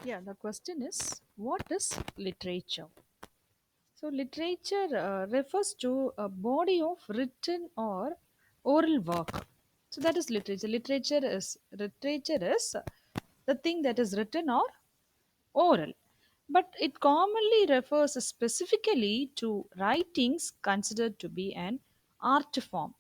Yeah, the question is what is literature? So, literature refers to a body of written or oral work. So, that is literature. Literature is the thing that is written or oral, but it commonly refers specifically to writings considered to be an art form.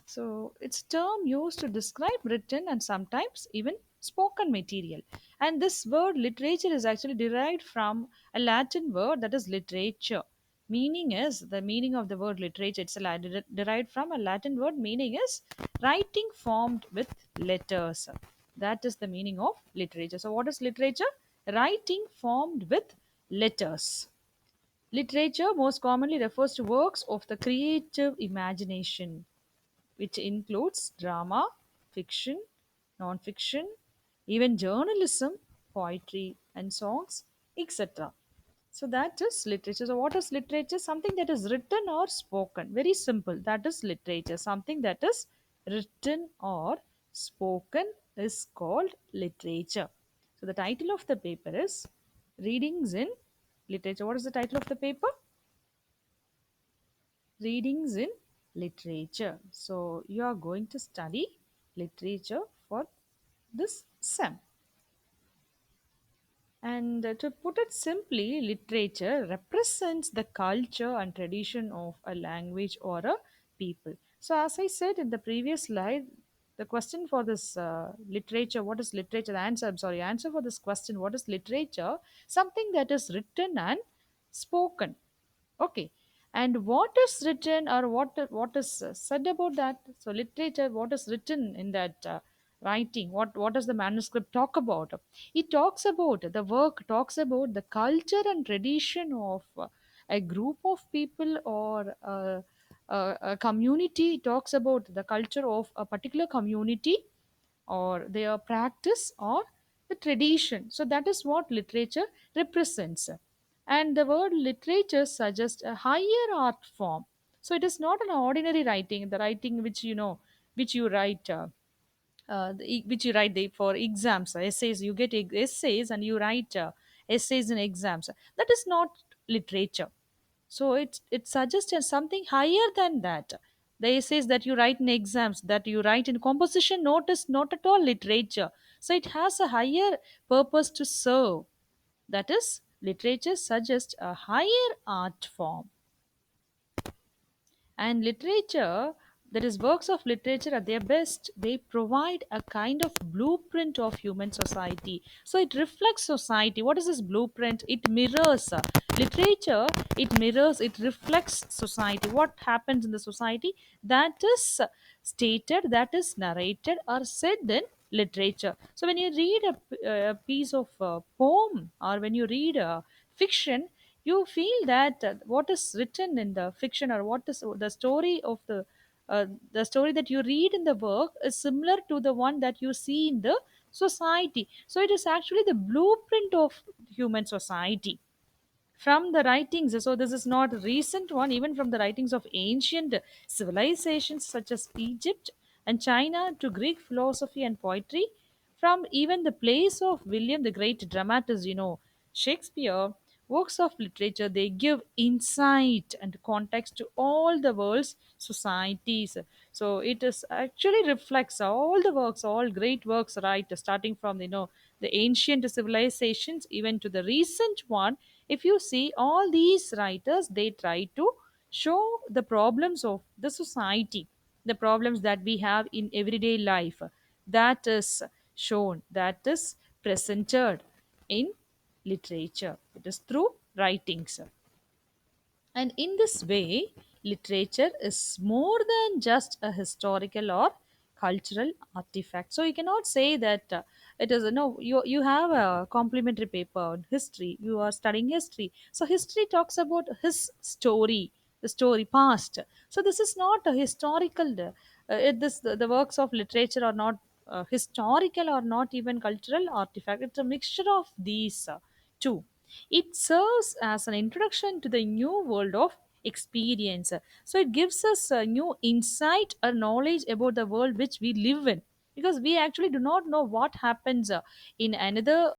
So it's term used to describe written and sometimes even spoken material. And this word literature is actually derived from a Latin word that is literature. Meaning is the meaning of the word literature. It's derived from a Latin word. Meaning is writing formed with letters. That is the meaning of literature. So what is literature? Writing formed with letters. Literature most commonly refers to works of the creative imagination, which includes drama, fiction, non-fiction, even journalism, poetry, and songs, etc. So that is literature. So what is literature? Something that is written or spoken. Very simple. That is literature. Something that is written or spoken is called literature. So the title of the paper is Readings in Literature. What is the title of the paper? Readings in Literature. So you are going to study literature for this sem. And to put it simply, literature represents the culture and tradition of a language or a people. So, as I said in the previous slide, the question for this literature, what is literature? The answer, I'm sorry, answer for this question, what is literature? Something that is written and spoken. Okay. And what is written or what is said about that? So literature, what is written in that writing? What does the manuscript talk about? It talks about the work, talks about the culture and tradition of a group of people or a community. It talks about the culture of a particular community or their practice or the tradition. So that is what literature represents. And the word literature suggests a higher art form. So it is not an ordinary writing, the writing which which you write. Which you write for exams, essays. You get essays and you write essays in exams. That is not literature. So it suggests something higher than that. The essays that you write in exams, that you write in composition note, is not at all literature. So it has a higher purpose to serve. That is, literature suggests a higher art form. And literature, that is, works of literature at their best, they provide a kind of blueprint of human society. So it reflects society. What is this blueprint? It mirrors literature, it mirrors, it reflects society. What happens in the society, that is stated, that is narrated or said in literature. So when you read a piece of poem, or when you read a fiction, you feel that what is written in the fiction, or what is the story of the story that you read in the work, is similar to the one that you see in the society. So it is actually the blueprint of human society from the writings. So this is not a recent one. Even from the writings of ancient civilizations such as Egypt and China, to Greek philosophy and poetry, from even the plays of William the Great dramatist, Shakespeare, works of literature, they give insight and context to all the world's societies. So it is actually reflects all the works, all great works, right, starting from the ancient civilizations even to the recent one. If you see all these writers, they try to show the problems of the society, the problems that we have in everyday life, that is shown, that is presented in literature. It is through writings. And in this way, literature is more than just a historical or cultural artifact. So you cannot say that it is no. You have a complimentary paper on history. You are studying history. So history talks about his story, the story past. So this is not a historical. The works of literature are not historical or not even cultural artifact. It's a mixture of these two. It serves as an introduction to the new world of experience. So it gives us a new insight or knowledge about the world which we live in, because we actually do not know what happens in another